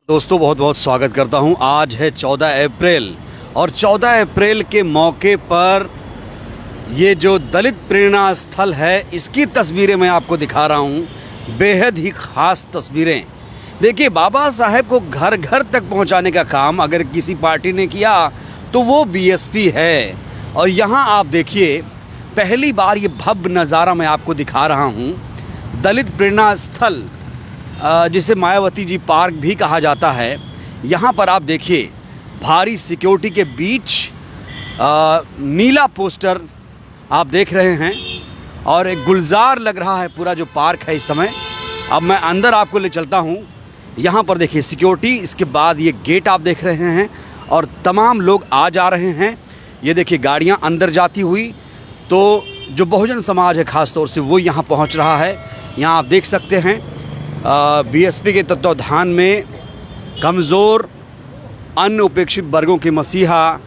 दोस्तों बहुत बहुत स्वागत करता हूं। आज है 14 अप्रैल और 14 अप्रैल के मौके पर ये जो दलित प्रेरणा स्थल है इसकी तस्वीरें मैं आपको दिखा रहा हूं। बेहद ही ख़ास तस्वीरें। देखिए, बाबा साहेब को घर घर तक पहुंचाने का काम अगर किसी पार्टी ने किया तो वो बीएसपी है। और यहाँ आप देखिए, पहली बार ये भव्य नज़ारा मैं आपको दिखा रहा हूँ। दलित प्रेरणा स्थल जिसे मायावती जी पार्क भी कहा जाता है, यहाँ पर आप देखिए भारी सिक्योरिटी के बीच नीला पोस्टर आप देख रहे हैं और एक गुलजार लग रहा है पूरा जो पार्क है इस समय। अब मैं अंदर आपको ले चलता हूँ। यहाँ पर देखिए सिक्योरिटी, इसके बाद ये गेट आप देख रहे हैं और तमाम लोग आ जा रहे हैं। ये देखिए गाड़ियाँ अंदर जाती हुई, तो जो बहुजन समाज है ख़ास तौर से वो यहाँ पहुँच रहा है। यहाँ आप देख सकते हैं बीएसपी के तत्वावधान में कमज़ोर अन्य उपेक्षित वर्गों के मसीहा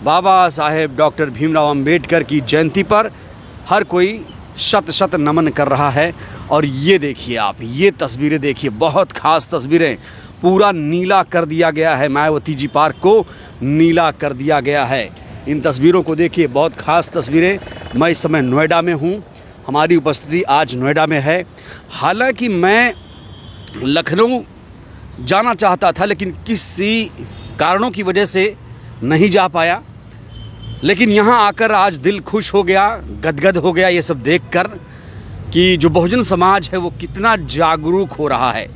बाबा साहेब डॉक्टर भीमराव अंबेडकर की जयंती पर हर कोई शत शत नमन कर रहा है। और ये देखिए आप, ये तस्वीरें देखिए, बहुत ख़ास तस्वीरें। पूरा नीला कर दिया गया है, मायावती जी पार्क को नीला कर दिया गया है। इन तस्वीरों को देखिए, बहुत ख़ास तस्वीरें। मैं इस समय नोएडा में हूँ, हमारी उपस्थिति आज नोएडा में है। हालांकि मैं लखनऊ जाना चाहता था लेकिन किसी कारणों की वजह से नहीं जा पाया, लेकिन यहाँ आकर आज दिल खुश हो गया, गदगद हो गया ये सब देखकर कि जो बहुजन समाज है वो कितना जागरूक हो रहा है।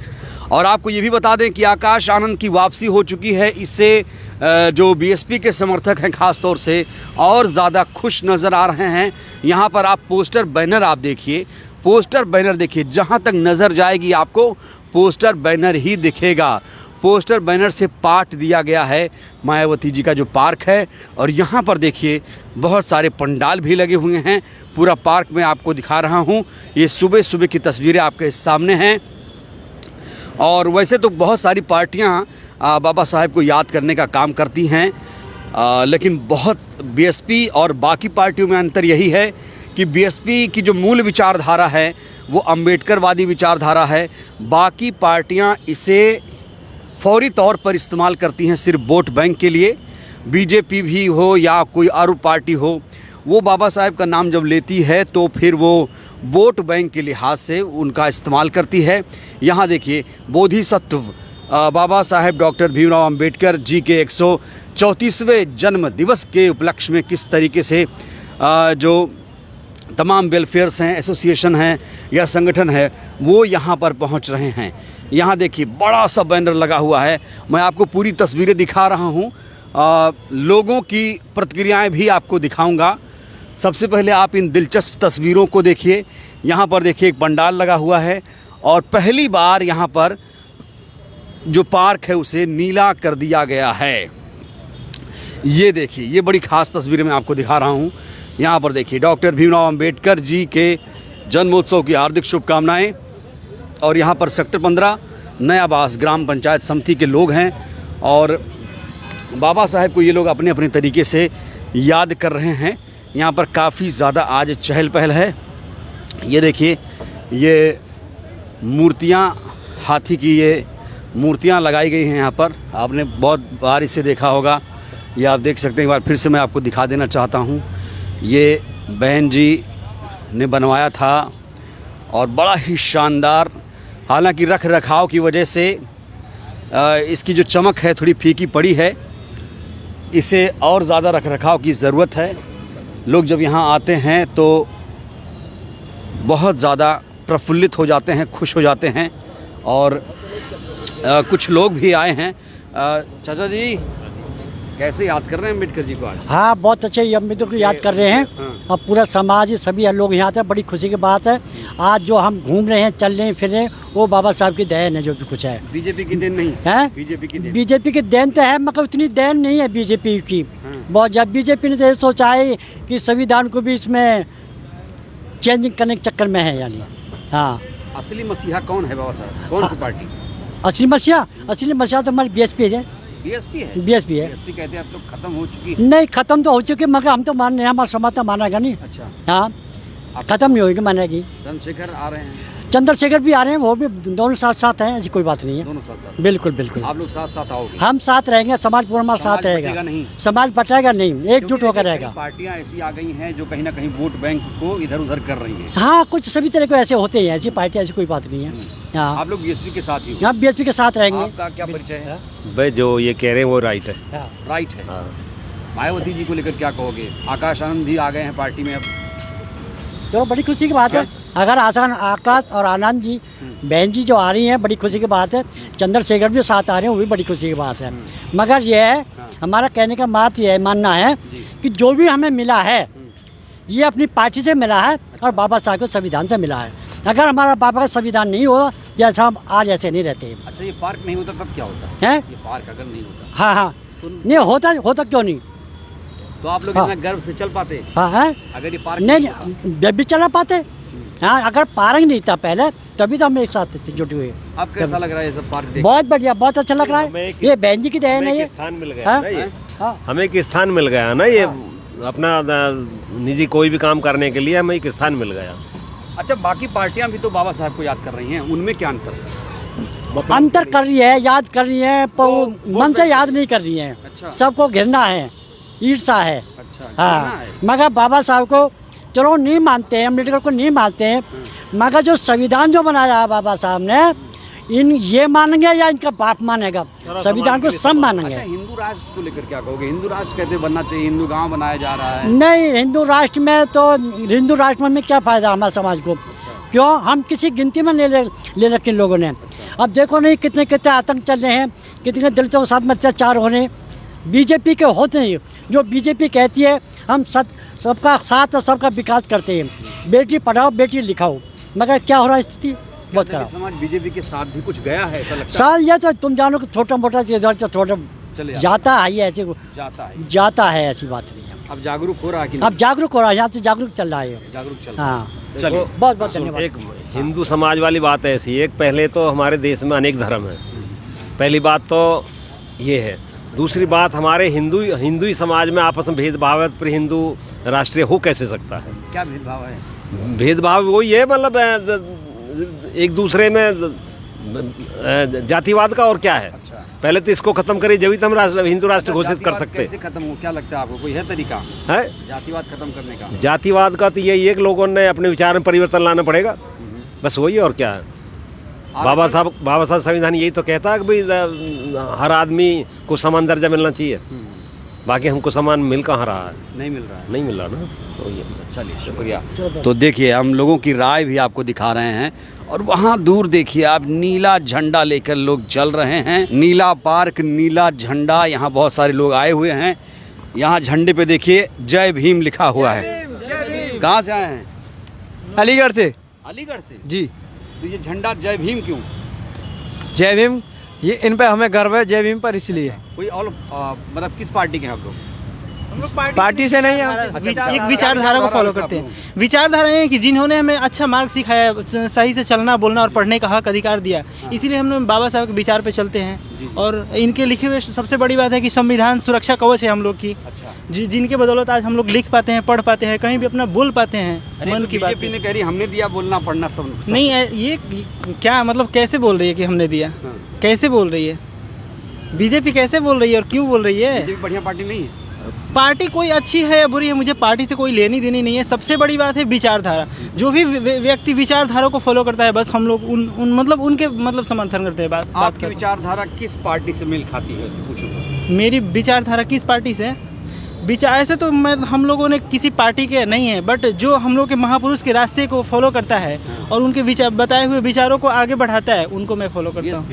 और आपको ये भी बता दें कि आकाश आनंद की वापसी हो चुकी है। इससे जो बीएसपी के समर्थक हैं ख़ास तौर से और ज़्यादा खुश नज़र आ रहे हैं। यहाँ पर आप पोस्टर बैनर आप देखिए, पोस्टर बैनर देखिए, जहाँ तक नज़र जाएगी आपको पोस्टर बैनर ही दिखेगा। पोस्टर बैनर से पाट दिया गया है मायावती जी का जो पार्क है। और यहाँ पर देखिए बहुत सारे पंडाल भी लगे हुए हैं। पूरा पार्क मैं आपको दिखा रहा हूँ। ये सुबह सुबह की तस्वीरें आपके सामने हैं। और वैसे तो बहुत सारी पार्टियाँ बाबा साहेब को याद करने का काम करती हैं, लेकिन बहुत बीएसपी और बाकी पार्टियों में अंतर यही है कि बीएसपी की जो मूल विचारधारा है वो अम्बेडकरवादी विचारधारा है। बाकी पार्टियां इसे फौरी तौर पर इस्तेमाल करती हैं सिर्फ वोट बैंक के लिए। बीजेपी भी हो या कोई और पार्टी हो, वो बाबा साहेब का नाम जब लेती है तो फिर वो वोट बैंक के लिहाज से उनका इस्तेमाल करती है। यहाँ देखिए बोधिसत्व बाबा साहेब डॉक्टर भीमराव अंबेडकर जी के 134वें जन्म दिवस के उपलक्ष्य में किस तरीके से जो तमाम वेलफेयर्स हैं, एसोसिएशन हैं या संगठन है वो यहाँ पर पहुँच रहे हैं। यहाँ देखिए बड़ा सा बैनर लगा हुआ है। मैं आपको पूरी तस्वीरें दिखा रहा हूँ, लोगों की प्रतिक्रियाएं भी आपको दिखाऊंगा। सबसे पहले आप इन दिलचस्प तस्वीरों को देखिए। यहाँ पर देखिए एक पंडाल लगा हुआ है और पहली बार यहाँ पर जो पार्क है उसे नीला कर दिया गया है। ये देखिए, ये बड़ी ख़ास तस्वीरें मैं आपको दिखा रहा हूँ। यहाँ पर देखिए डॉक्टर भीमराव अंबेडकर जी के जन्मोत्सव की हार्दिक शुभकामनाएं। और यहाँ पर सेक्टर 15 नयाबास ग्राम पंचायत समिति के लोग हैं और बाबा साहेब को ये लोग अपने अपने तरीके से याद कर रहे हैं। यहाँ पर काफ़ी ज़्यादा आज चहल पहल है। ये देखिए, ये मूर्तियाँ, हाथी की ये मूर्तियाँ लगाई गई हैं यहाँ पर। आपने बहुत बार इसे देखा होगा, ये आप देख सकते हैं। एक बार फिर से मैं आपको दिखा देना चाहता हूँ। ये बहन जी ने बनवाया था और बड़ा ही शानदार, हालांकि रख रखाव की वजह से इसकी जो चमक है थोड़ी फीकी पड़ी है। इसे और ज़्यादा रख रखाव की ज़रूरत है। लोग जब यहाँ आते हैं तो बहुत ज़्यादा प्रफुल्लित हो जाते हैं, खुश हो जाते हैं। और कुछ लोग भी आए हैं। चाचा जी कैसे याद कर रहे हैं अम्बेडकर जी को आज? हाँ, बहुत अच्छे अम्बेडकर को याद कर रहे हैं। और पूरा समाज, सभी लोग यहाँ थे। बड़ी खुशी की बात है। आज जो हम घूम रहे हैं, चल रहे हैं, फिर रहे हैं, वो बाबा साहब की देन है जो भी कुछ है। बीजेपी की देन नहीं है? बीजेपी की देन तो है, मगर उतनी देन नहीं है बीजेपी की। बहुत जब बीजेपी ने तो सोचा है कि संविधान को भी इसमें चेंजिंग करने के चक्कर में है। यानी हाँ, असली मसीहा कौन है बाबा साहब? कौन सी पार्टी? असली मसीहा तो हमारी बीएसपी है। बीएसपी है। बीएसपी कहते हैं अब तो खत्म हो चुकी? नहीं, खत्म तो हो चुकी, मगर हम तो मान रहे हैं, हमारा समाज तो मानेगा नहीं। अच्छा, हाँ, खत्म नहीं होगी, मानेगी। चंद्रशेखर आ रहे हैं? चंद्रशेखर भी आ रहे हैं, वो भी दोनों साथ साथ हैं, ऐसी कोई बात नहीं है। दोनों साथ साथ बिल्कुल बिल्कुल आप लोग साथ साथ आओगे? हम साथ रहेंगे, समाज पूरा हमारा साथ समाज रहेगा। बटेगा नहीं? समाज बटेगा नहीं, एकजुट होकर रहेगा। पार्टियां ऐसी आ गई हैं जो कहीं ना कहीं वोट बैंक को इधर उधर कर रही हैं। हाँ, कुछ सभी तरह के ऐसे होते हैं, ऐसी पार्टी ऐसी कोई बात नहीं है। हाँ, आप लोग बीएसपी के साथ ही हो? हम बीएसपी के साथ रहेंगे। आपका क्या परिचय है? भाई जो ये कह रहे हैं वो राइट है। राइट है। हाँ। मायावती जी को लेकर क्या कहोगे? आकाश आनंद भी आ गए हैं पार्टी में अब। चलो, बड़ी खुशी की बात है। अगर आकाश और आनंद जी बहन जी जो आ रही हैं, बड़ी खुशी की बात है। चंद्रशेखर भी साथ आ रहे हैं, वो भी बड़ी खुशी की बात है। मगर ये है, हमारा कहने का बात ये है, मानना है कि जो भी हमें मिला है ये अपनी पार्टी से मिला है और बाबा साहब के संविधान से मिला है। अगर हमारा बाबा का संविधान नहीं हो, जैसा हम आज ऐसे नहीं रहते। अच्छा, ये पार्क नहीं होता तब क्या होता है? ये पार्क अगर नहीं होता, हाँ हाँ, नहीं होता क्यों नहीं? तो आप लोग इतना गर्व से चल पाते? हाँ है, अगर ये पार्क नहीं जब भी चला पाते। हाँ, अगर पार्क नहीं था पहले, तभी तो हम एक साथ जुटे हुए। अब कैसा लग रहा है ये सब पार्क देख? बहुत बढ़िया, बहुत अच्छा लग रहा है। ये बहन जी की देन है। ये स्थान मिल गया हाँ? ना, ये हाँ, हमें एक स्थान मिल गया ना, ये अपना निजी कोई भी काम करने के लिए हमें एक स्थान मिल गया। अच्छा, बाकी पार्टियां भी तो बाबा साहब को याद कर रही हैं, उनमें क्या अंतर है? अंतर कर रही है, याद कर रही है, पर मन से याद नहीं कर रही है। अच्छा। सबको घृणा है, ईर्षा है। अच्छा, हाँ, मगर बाबा साहब को चलो नहीं मानते हैं, अम्बेडकर को नहीं मानते हैं, मगर जो संविधान जो बनाया है बाबा साहब ने, ये मानेंगे या इनका बाप मानेगा? संविधान को सब मानेंगे। अच्छा, हिंदू राष्ट्र को लेकर क्या कहोगे? हिंदू राष्ट्र कैसे बनना चाहिए? हिंदू गांव बनाया जा रहा है। नहीं, हिंदू राष्ट्र में क्या फायदा हमारे समाज को? क्यों? हम किसी गिनती में ले रखे लोगों ने। अब देखो नहीं, कितने कितने आतंक चल रहे हैं, कितने दलितों के साथ अत्याचार हो रहे हैं। बीजेपी के होते हैं, जो बीजेपी कहती है हम सबका साथ और सबका विकास करते हैं, बेटी पढ़ाओ बेटी लिखाओ, मगर क्या हो रहा है स्थिति? बहुत खराब। समाज बीजेपी के साथ भी कुछ गया है ऐसा लगता है? साल ये तो तुम जानो कि छोटा मोटा थोड़ा चले जाता है, ये ऐसे जाता है, ऐसी बात नहीं है। अब जागरूक हो रहा है कि अब जागरूक हो रहा है, यहाँ से जागरूक चल रहा है। जागरूक चल रहा है। हाँ, चलिए, बहुत बहुत धन्यवाद। एक हिंदू समाज वाली बात ऐसी है, पहले तो हमारे देश में अनेक धर्म है, पहली बात तो ये है। दूसरी बात, हमारे हिंदू ही समाज में आपस में भेदभाव है, फिर हिंदू राष्ट्रीय हो कैसे सकता है? क्या भेदभाव है? भेदभाव वही है, मतलब एक दूसरे में जातिवाद का, और क्या है? अच्छा। पहले तो इसको खत्म करिए, जब हम हिंदू राष्ट्र घोषित कर सकते कैसे खत्म हो? क्या लगता है आपको? कोई है तरीका हैं? जातिवाद खत्म करने का? जातिवाद का तो यही है कि लोगों ने अपने विचार में परिवर्तन लाना पड़ेगा, बस वही, और क्या है? बाबा साहब संविधान यही तो कहता है कि भाई हर आदमी को समान दर्जा मिलना चाहिए। बाकी हमको समान मिल कहाँ रहा है? नहीं मिल रहा है। नहीं मिल रहा ना, तो ये। चलिए, शुक्रिया। तो देखिए, हम लोगों की राय भी आपको दिखा रहे हैं, और वहाँ दूर देखिए आप, नीला झंडा लेकर लोग चल रहे हैं। नीला पार्क, नीला झंडा, यहाँ बहुत सारे लोग आए हुए हैं। यहाँ झंडे पे देखिए जय भीम लिखा हुआ है। कहाँ से आए हैं? अलीगढ़ से। अलीगढ़ से? जी। तो ये झंडा जय भीम क्यों? जय भीम, ये इन पे हमें गर्व है, जय भीम पर, इसलिए। कोई और मतलब किस पार्टी के हैं आप लोग? पार्टी से नहीं, हम एक विचारधारा को फॉलो करते हैं। विचारधारा है कि जिन्होंने हमें अच्छा मार्ग सिखाया, सही से चलना बोलना और पढ़ने का हक अधिकार दिया, इसीलिए हम बाबा साहब के विचार पे चलते हैं। और इनके लिखे हुए सबसे बड़ी बात है कि संविधान सुरक्षा कवच है हम लोग की। अच्छा। जिनके बदौलत आज हम लोग लिख पाते हैं, पढ़ पाते हैं, कहीं भी अपना बोल पाते हैं मन की बात। बीजेपी ने कह रही हमने दिया बोलना पढ़ना सब नहीं, ये क्या मतलब, कैसे बोल रही है कि हमने दिया? कैसे बोल रही है बीजेपी? कैसे बोल रही है और क्यों बोल रही है? बीजेपी बढ़िया पार्टी नहीं है। पार्टी कोई अच्छी है या बुरी है, मुझे पार्टी से कोई लेनी देनी नहीं है। सबसे बड़ी बात है विचारधारा। जो भी व्यक्ति विचारधारा को फॉलो करता है, बस हम लोग मतलब उनके मतलब समर्थन करते हैं। आपकी विचारधारा किस पार्टी से मेल खाती है, ऐसे पूछो। मेरी विचारधारा किस पार्टी से? ऐसे तो हम लोगों ने किसी पार्टी के नहीं है, बट जो हम लोग के महापुरुष के रास्ते को फॉलो करता है और उनके बताए हुए विचारों को आगे बढ़ाता है, उनको मैं फॉलो करता हूँ।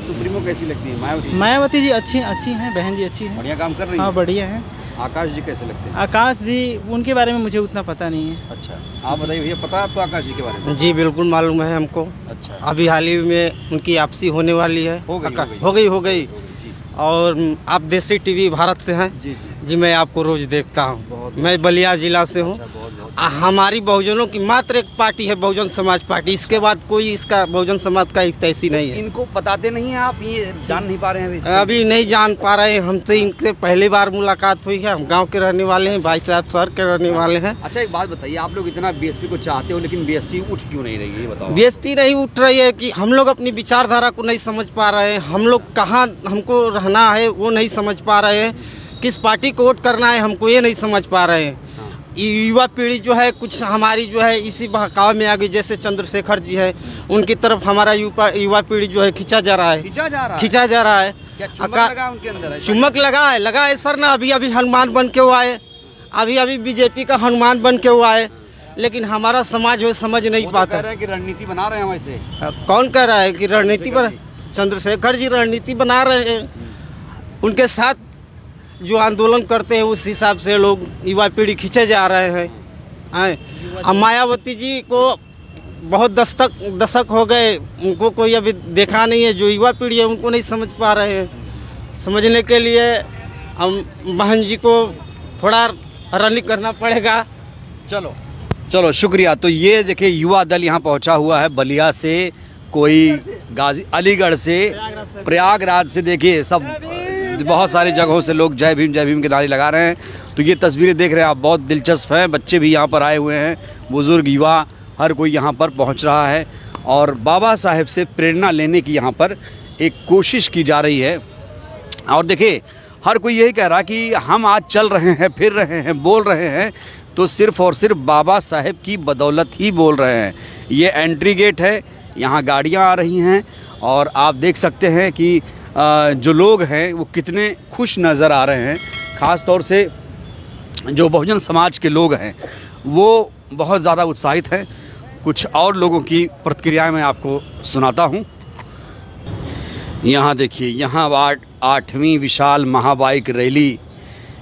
सुप्रीमो कैसी लगती है? मायावती जी अच्छी हैं, बहन जी अच्छी हैं, बढ़िया काम कर रही है। हाँ, बढ़िया है। आकाश जी कैसे लगते हैं? आकाश जी, उनके बारे में मुझे उतना पता नहीं है। अच्छा, आप बताइए भैया, पता है आपको आकाश जी के बारे में? जी बिल्कुल मालूम है हमको। अच्छा। अभी हाल ही में उनकी आपसी होने वाली है। हो गई। और आप देसी टीवी भारत से हैं? जी। जी, मैं आपको रोज देखता हूँ। मैं बलिया जिला से हूँ। हमारी बहुजनों की मात्र एक पार्टी है बहुजन समाज पार्टी, इसके बाद कोई इसका बहुजन समाज का हितैषी नहीं है। इनको बताते नहीं हैं आप, ये जान नहीं पा रहे हैं अभी नहीं जान पा रहे हैं, हमसे इनसे पहली बार मुलाकात हुई है। हम गांव के रहने वाले हैं, भाई साहब शहर के रहने वाले हैं। अच्छा एक बात बताइए, आप लोग इतना बीएसपी को चाहते हो लेकिन बीएसपी उठ क्यों नहीं रही है, ये बताओ। बीएसपी नहीं उठ रही है कि हम लोग अपनी विचारधारा को नहीं समझ पा रहे हैं, हम लोग कहाँ हमको रहना है वो नहीं समझ पा रहे हैं, किस पार्टी को वोट करना है हमको ये नहीं समझ पा रहे हैं। युवा पीढ़ी जो है कुछ हमारी जो है इसी बहकाव में आ गई, जैसे चंद्रशेखर जी है उनकी तरफ हमारा युवा पीढ़ी जो है खींचा जा रहा है। खींचा जा रहा है क्या चुम्बक लगा उनके अंदर है? चुम्बक लगा है सर ना। अभी हनुमान बन के वो आए, अभी बीजेपी का हनुमान बन के वो आए, लेकिन हमारा समाज वो समझ नहीं पाता। कह रहे हैं कि रणनीति बना रहे हैं वैसे। कौन कह रहा है कि रणनीति बना? चंद्रशेखर जी रणनीति बना रहे हैं, उनके साथ जो आंदोलन करते हैं उस हिसाब से लोग युवा पीढ़ी खींचे जा रहे हैं। अब मायावती जी को बहुत दशक हो गए, उनको कोई अभी देखा नहीं है। जो युवा पीढ़ी है उनको नहीं समझ पा रहे हैं। समझने के लिए हम बहन जी को थोड़ा रनिंग करना पड़ेगा। चलो शुक्रिया। तो ये देखिए युवा दल यहाँ पहुँचा हुआ है, बलिया से, कोई अलीगढ़ से, प्रयागराज से, देखिए सब बहुत सारी जगहों से लोग जय भीम के नारे लगा रहे हैं। तो ये तस्वीरें देख रहे हैं आप, बहुत दिलचस्प हैं। बच्चे भी यहाँ पर आए हुए हैं, बुजुर्ग, युवा, हर कोई यहाँ पर पहुँच रहा है और बाबा साहेब से प्रेरणा लेने की यहाँ पर एक कोशिश की जा रही है। और देखिए हर कोई यही कह रहा कि हम आज चल रहे हैं, फिर रहे हैं, बोल रहे हैं तो सिर्फ़ और सिर्फ बाबा साहेब की बदौलत ही बोल रहे हैं। ये एंट्री गेट है, यहाँ गाड़ियाँ आ रही हैं और आप देख सकते हैं कि जो लोग हैं वो कितने खुश नज़र आ रहे हैं। ख़ास तौर से जो बहुजन समाज के लोग हैं वो बहुत ज़्यादा उत्साहित हैं। कुछ और लोगों की प्रतिक्रियाएं मैं आपको सुनाता हूं। यहाँ देखिए, यहाँ 8वीं विशाल महाबाइक रैली,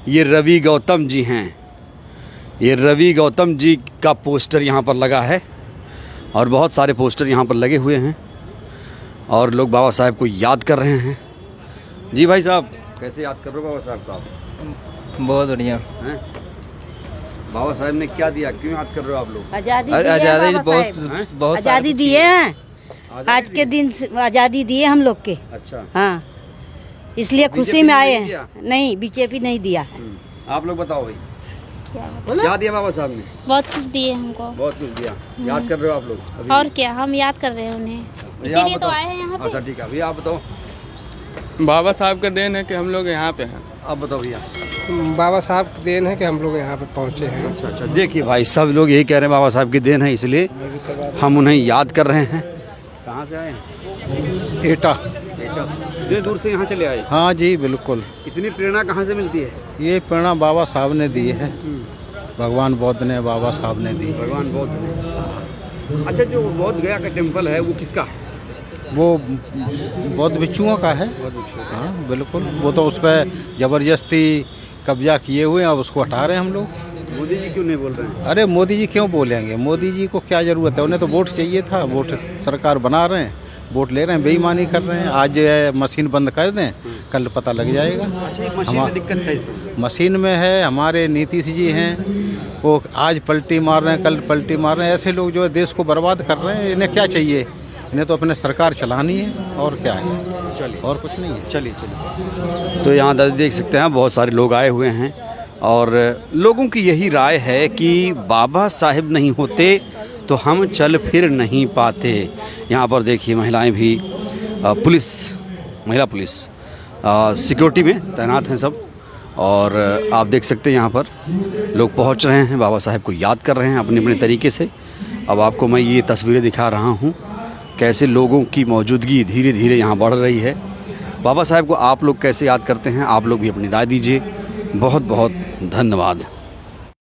ये रवि गौतम जी हैं। ये रवि गौतम जी का पोस्टर यहाँ पर लगा है और बहुत सारे पोस्टर यहाँ पर लगे हुए हैं और लोग बाबा साहब को याद कर रहे हैं। जी भाई साहब, कैसे याद कर रहे हो बाबा साहब को आप? बहुत बढ़िया हैं? बाबा साहब ने क्या दिया, क्यों याद कर रहे हो आप लोग? आज़ादी बहुत आज़ादी दिए हैं, आज के दिन आज़ादी दिए हम लोग के। अच्छा, हाँ, इसलिए खुशी में आए हैं। नहीं, बीजेपी नहीं दिया है। आप लोग बताओ भाई, क्या दिया बाबा साहब ने? बहुत कुछ दिए हमको, बहुत कुछ दिया। याद कर रहे हो आप लोग अभी? और क्या, हम याद कर रहे हैं उन्हें, इसीलिए तो आए हैं यहाँ पे। अच्छा ठीक है, भैया आप बताओ। बाबा साहब का देन है कि हम लोग यहाँ पे हैं। आप बताओ भैया। बाबा साहब की देन है कि हम लोग यहाँ पे पहुँचे हैं। अच्छा, देखिए भाई, सब लोग यही कह रहे हैं बाबा साहब की देन है, इसलिए हम उन्हें याद कर रहे हैं। कहाँ से आए हैं? एटा। इतनी दूर से यहाँ चले आए? हाँ जी बिल्कुल। इतनी प्रेरणा कहाँ से मिलती है? ये प्रेरणा बाबा साहब ने दी है, भगवान बौद्ध ने, बाबा साहब ने दी है। भगवान बौद्ध ने। अच्छा, जो बौद्ध गया का टेम्पल है वो किसका है? वो बौद्ध भिक्षुओं का है। हाँ बिल्कुल, वो तो उस पर ज़बरदस्ती कब्जा किए हुए हैं, अब उसको हटा रहे हैं हम लोग। मोदी जी क्यों नहीं बोल रहे हैं? अरे मोदी जी क्यों बोलेंगे, मोदी जी को क्या ज़रूरत है, उन्हें तो वोट चाहिए था। वोट सरकार बना रहे हैं, वोट ले रहे हैं, बेईमानी कर रहे हैं। आज जो है मशीन बंद कर दें, कल पता लग जाएगा। मशीन दिक्कत है इसमें? मशीन में है, हमारे नीतीश जी हैं, वो आज पलटी मार रहे हैं, कल पलटी मार रहे हैं। ऐसे लोग जो है देश को बर्बाद कर रहे हैं। इन्हें क्या चाहिए? इन्हें तो अपने सरकार चलानी है, और क्या है, चलिए, और कुछ नहीं है। चलिए। तो यहाँ दादी देख सकते हैं बहुत सारे लोग आए हुए हैं और लोगों की यही राय है कि बाबा साहेब नहीं होते तो हम चल फिर नहीं पाते। यहाँ पर देखिए महिलाएं भी, महिला पुलिस सिक्योरिटी में तैनात हैं सब, और आप देख सकते हैं यहाँ पर लोग पहुँच रहे हैं, बाबा साहेब को याद कर रहे हैं अपने अपने तरीके से। अब आपको मैं ये तस्वीरें दिखा रहा हूँ कैसे लोगों की मौजूदगी धीरे धीरे यहाँ बढ़ रही है। बाबा साहेब को आप लोग कैसे याद करते हैं, आप लोग भी अपनी राय दीजिए। बहुत बहुत धन्यवाद।